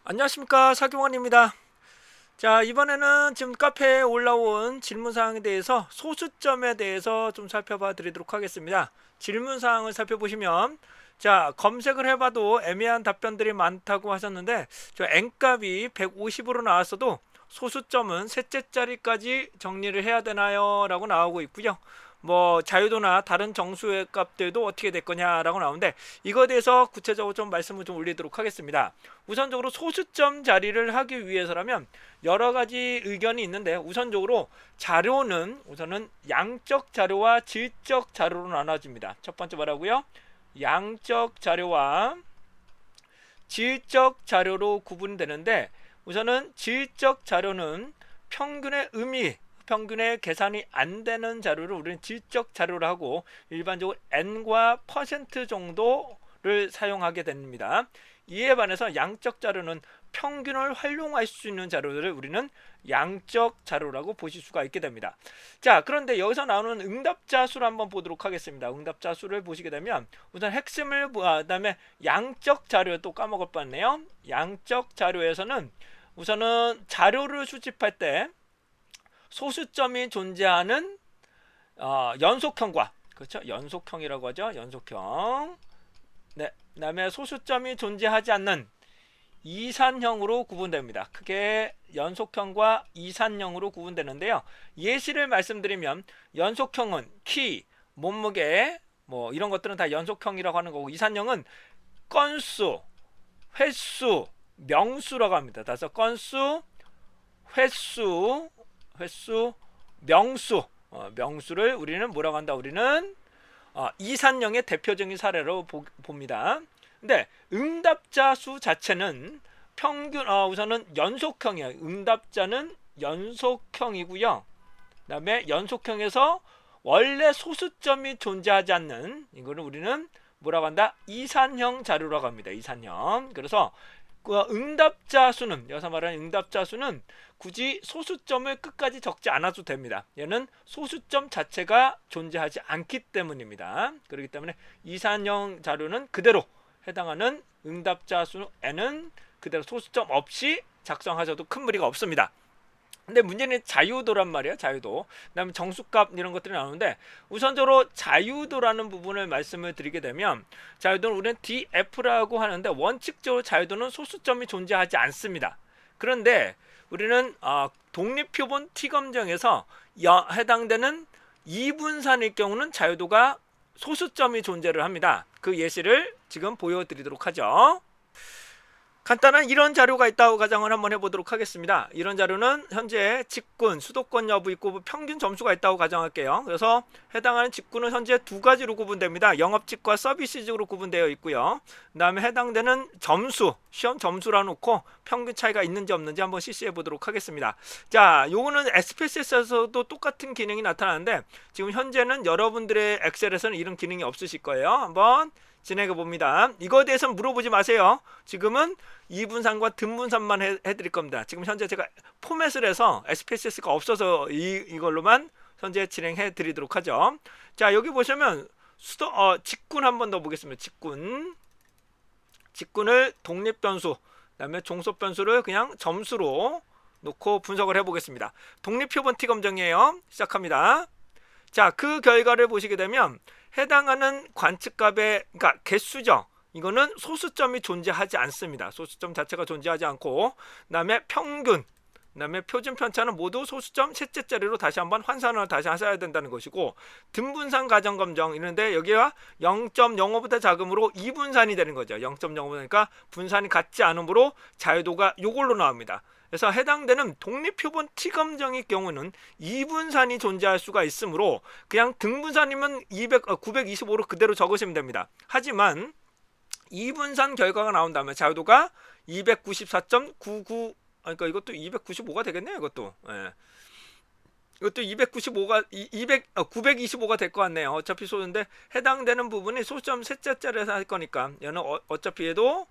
안녕하십니까, 사경원입니다. 자, 이번에는 지금 카페에 올라온 질문사항에 대해서 소수점에 대해서 좀 살펴봐 드리도록 하겠습니다. 질문사항을 살펴보시면, 자, 검색을 해봐도 애매한 답변들이 많다고 하셨는데, 저 n값이 150으로 나왔어도 소수점은 셋째 자리까지 정리를 해야 되나요? 라고 나오고 있고요. 뭐 자유도나 다른 정수의 값들도 어떻게 될 거냐라고 나오는데, 이거에 대해서 구체적으로 좀 말씀을 좀 올리도록 하겠습니다. 우선적으로 소수점 자리를 하기 위해서라면 여러 가지 의견이 있는데, 우선적으로 자료는 우선은 양적 자료와 질적 자료로 나눠집니다. 첫 번째 뭐라고요? 양적 자료와 질적 자료로 구분되는데, 우선은 질적 자료는 평균의 의미, 평균의 계산이 안 되는 자료를 우리는 질적 자료를 하고, 일반적으로 n과 퍼센트 정도를 사용하게 됩니다. 이에 반해서 양적 자료는 평균을 활용할 수 있는 자료들을 우리는 양적 자료라고 보실 수가 있게 됩니다. 자, 그런데 여기서 나오는 응답자 수를 한번 보도록 하겠습니다. 응답자 수를 보시게 되면, 우선 핵심을 그다음에 양적 자료 또 까먹을 뻔했네요. 양적 자료에서는 우선은 자료를 수집할 때 소수점이 존재하는 연속형과, 그렇죠? 연속형이라고 하죠. 연속형. 네. 그다음에 소수점이 존재하지 않는 이산형으로 구분됩니다. 크게 연속형과 이산형으로 구분되는데요. 예시를 말씀드리면, 연속형은 키, 몸무게, 뭐 이런 것들은 다 연속형이라고 하는 거고, 이산형은 건수, 횟수, 명수라고 합니다. 따라서 건수, 횟수, 명수, 명수를 우리는 뭐라고 한다? 우리는 이산형의 대표적인 사례로 봅니다. 근데 응답자 수 자체는 평균 우선은 연속형이에요. 응답자는 연속형이고요. 그다음에 연속형에서 원래 소수점이 존재하지 않는 이거를 우리는 뭐라고 한다? 이산형 자료라고 합니다. 이산형. 그래서 그 응답자 수는, 여기서 말하는 응답자 수는 굳이 소수점을 끝까지 적지 않아도 됩니다. 얘는 소수점 자체가 존재하지 않기 때문입니다. 그렇기 때문에 이산형 자료는 그대로 해당하는 응답자 수 n은 그대로 소수점 없이 작성하셔도 큰 무리가 없습니다. 근데 문제는 자유도란 말이에요. 자유도. 그다음에 정수값 이런 것들이 나오는데, 우선적으로 자유도라는 부분을 말씀을 드리게 되면, 자유도는 우리는 DF라고 하는데, 원칙적으로 자유도는 소수점이 존재하지 않습니다. 그런데 우리는 독립표본 T검정에서 해당되는 이분산일 경우는 자유도가 소수점이 존재를 합니다. 그 예시를 지금 보여드리도록 하죠. 간단한 이런 자료가 있다고 가정을 한번 해보도록 하겠습니다. 이런 자료는 현재 직군, 수도권 여부 있고 평균 점수가 있다고 가정할게요. 그래서 해당하는 직군은 현재 두 가지로 구분됩니다. 영업직과 서비스직으로 구분되어 있고요. 그 다음에 해당되는 점수, 시험 점수라 놓고 평균 차이가 있는지 없는지 한번 실시해 보도록 하겠습니다. 자, 요거는 SPSS에서도 똑같은 기능이 나타나는데, 지금 현재는 여러분들의 엑셀에서는 이런 기능이 없으실 거예요. 한번 진행해 봅니다. 이거에 대해서는 물어보지 마세요. 지금은 이분산과 등분산만 해드릴 겁니다. 지금 현재 제가 포맷을 해서 SPSS가 없어서 이걸로만 현재 진행해 드리도록 하죠. 자, 여기 보시면 직군 한번 더 보겠습니다. 직군을 독립변수, 그 다음에 종속변수를 그냥 점수로 놓고 분석을 해보겠습니다. 독립표본 T검정이에요. 시작합니다. 자, 그 결과를 보시게 되면 해당하는 관측값의, 그러니까 개수죠. 이거는 소수점이 존재하지 않습니다. 소수점 자체가 존재하지 않고, 그 다음에 평균, 그 다음에 표준 편차는 모두 소수점 셋째 자리로 다시 한번 환산을 다시 하셔야 된다는 것이고, 등분산 가정검정 이런데 여기가 0.05보다 작음으로 이분산이 되는 거죠. 0.05보니까 분산이 같지 않으므로 자유도가 이걸로 나옵니다. 그래서 해당되는 독립표본 T검정의 경우는 이분산이 존재할 수가 있으므로 그냥 등분산이면 925로 그대로 적으시면 됩니다. 하지만 이분산 결과가 나온다면 자유도가 294.99, 그러니까 이것도 295가 되겠네요. 이것도. 예. 이것도 925가 될 것 같네요. 어차피 소수인데 해당되는 부분이 소수점 셋째 자리에서 할 거니까 얘는 어차피 얘도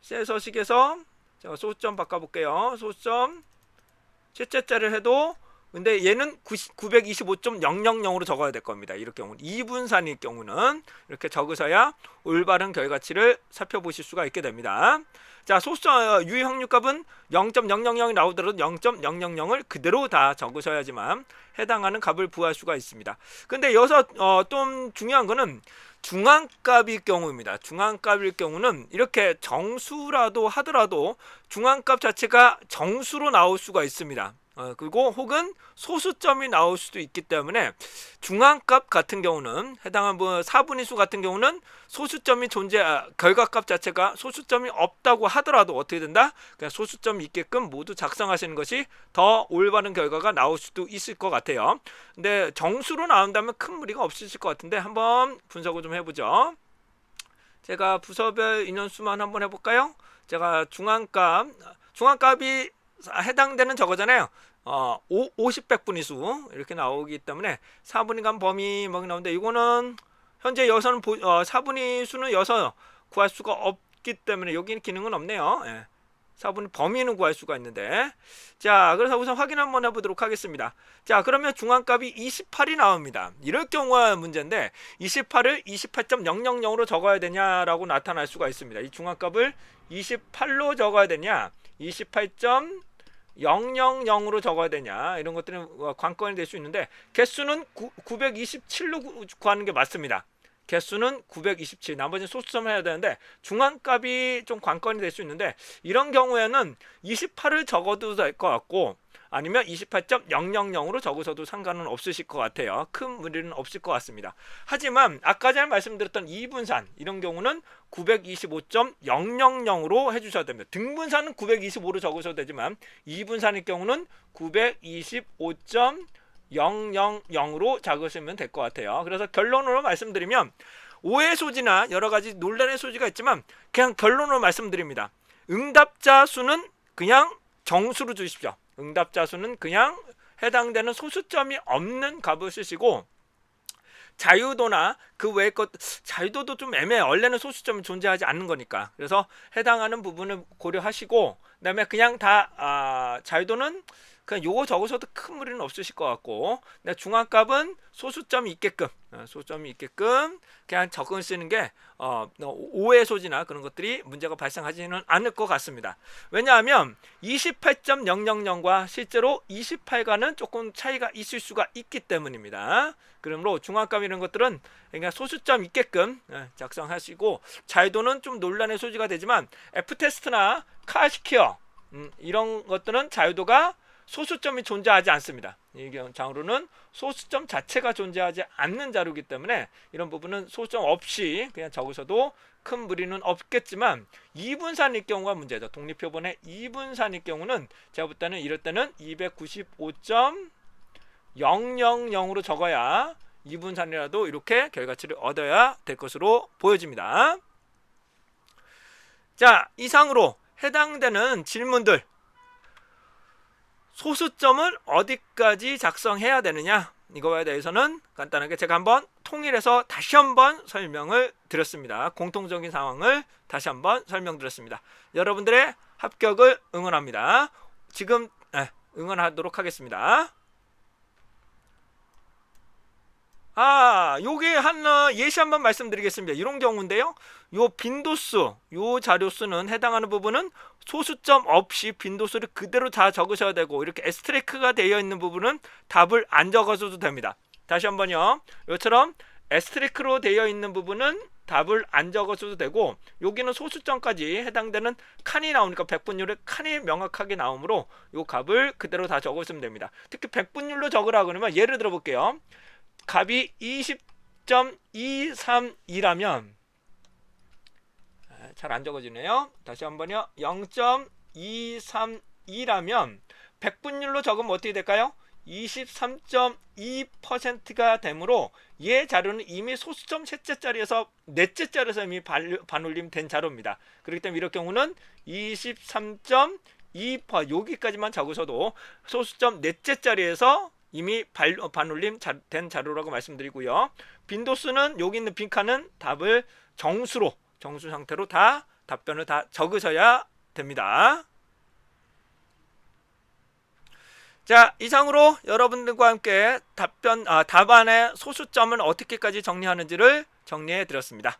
세서식에서 제가 소수점 바꿔볼게요. 소수점 셋째 자리를 해도 근데 얘는 925.000으로 적어야 될 겁니다. 이럴 경우는 이분산일 경우는 이렇게 적으셔야 올바른 결과치를 살펴보실 수가 있게 됩니다. 자, 소수점 유의 확률값은 0.000이 나오더라도 0.000을 그대로 다 적으셔야지만 해당하는 값을 부여할 수가 있습니다. 근데 여기서 좀 중요한 거는 중앙값일 경우입니다. 중앙값일 경우는 이렇게 정수라도 하더라도 중앙값 자체가 정수로 나올 수가 있습니다. 그리고 혹은 소수점이 나올 수도 있기 때문에 중앙값 같은 경우는 해당한 4분위수 같은 경우는 소수점이 결과값 자체가 소수점이 없다고 하더라도 어떻게 된다? 그냥 소수점이 있게끔 모두 작성하시는 것이 더 올바른 결과가 나올 수도 있을 것 같아요. 근데 정수로 나온다면 큰 무리가 없으실 것 같은데 한번 분석을 좀 해보죠. 제가 부서별 인원수만 한번 해볼까요? 제가 중앙값이 해당되는 저거잖아요. 50백분위수 이렇게 나오기 때문에 4분위간 범위 막 나오는데 이거는 현재 여기서는 4분위수는 여서 구할 수가 없기 때문에 여기는 기능은 없네요. 4분위 범위는 구할 수가 있는데, 자, 그래서 우선 확인 한번 해보도록 하겠습니다. 자, 그러면 중앙값이 28이 나옵니다. 이럴 경우가 문제인데 28을 28.000으로 적어야 되냐라고 나타날 수가 있습니다. 이 중앙값을 28로 적어야 되냐, 28.000으로 적어야 되냐, 이런 것들은 관건이 될 수 있는데 개수는 927로 구하는 게 맞습니다. 개수는 927, 나머지는 소수점을 해야 되는데 중앙값이 좀 관건이 될 수 있는데 이런 경우에는 28을 적어도 될 것 같고 아니면 28.000으로 적으셔도 상관은 없으실 것 같아요. 큰 무리는 없을 것 같습니다. 하지만 아까 전에 말씀드렸던 이분산 이런 경우는 925.000으로 해주셔야 됩니다. 등분산은 925로 적으셔도 되지만 이분산일 경우는 925.000으로 적으시면 될 것 같아요. 그래서 결론으로 말씀드리면 오해 소지나 여러 가지 논란의 소지가 있지만 그냥 결론으로 말씀드립니다. 응답자 수는 그냥 정수로 주십시오. 응답자 수는 그냥 해당되는 소수점이 없는 값을 쓰시고 자유도나 그 외의 것, 자유도도 좀 애매해. 원래는 소수점이 존재하지 않는 거니까. 그래서 해당하는 부분을 고려하시고 그다음에 그냥 다 자유도는 그냥 요거 적으셔도 큰 무리는 없으실 것 같고, 근데 중앙값은 소수점이 있게끔 그냥 적으시는 게 오해 소지나 그런 것들이 문제가 발생하지는 않을 것 같습니다. 왜냐하면 28.000과 실제로 28과는 조금 차이가 있을 수가 있기 때문입니다. 그러므로 중앙값 이런 것들은 그냥 소수점 있게끔 작성하시고, 자유도는 좀 논란의 소지가 되지만 F테스트나 카시키어 이런 것들은 자유도가 소수점이 존재하지 않습니다. 이 자료는 소수점 자체가 존재하지 않는 자료이기 때문에 이런 부분은 소수점 없이 그냥 적으셔도 큰 무리는 없겠지만 이분산일 경우가 문제죠. 독립표본의 이분산일 경우는 제가 볼 때는 이럴 때는 295.000으로 적어야 이분산이라도 이렇게 결과치를 얻어야 될 것으로 보여집니다. 자, 이상으로 해당되는 질문들, 소수점을 어디까지 작성해야 되느냐, 이거에 대해서는 간단하게 제가 한번 통일해서 다시 한번 설명을 드렸습니다. 공통적인 상황을 다시 한번 설명드렸습니다. 여러분들의 합격을 응원합니다. 지금 응원하도록 하겠습니다. 요게 예시 한번 말씀드리겠습니다. 이런 경우인데요. 요 빈도수, 요 자료수는 해당하는 부분은 소수점 없이 빈도수를 그대로 다 적으셔야 되고, 이렇게 에스테리크가 되어 있는 부분은 답을 안 적어줘도 됩니다. 다시 한번요. 요처럼 에스테리크로 되어 있는 부분은 답을 안 적어줘도 되고, 여기는 소수점까지 해당되는 칸이 나오니까 백분율의 칸이 명확하게 나오므로 요 값을 그대로 다 적으시면 됩니다. 특히 백분율로 적으라 그러면 예를 들어 볼게요. 값이 20.232라면 잘 안 적어지네요. 다시 한번요. 0.232라면 백분율로 적으면 어떻게 될까요? 23.2%가 되므로 얘 자료는 이미 소수점 셋째 자리에서 넷째 자리에서 이미 반올림 된 자료입니다. 그렇기 때문에 이럴 경우는 23.2% 여기까지만 적으셔도 소수점 넷째 자리에서 이미 반올림 된 자료라고 말씀드리고요. 빈도수는 여기 있는 빈칸은 답을 정수 상태로 다 답변을 다 적으셔야 됩니다. 자, 이상으로 여러분들과 함께 답안의 소수점을 어떻게까지 정리하는지를 정리해 드렸습니다.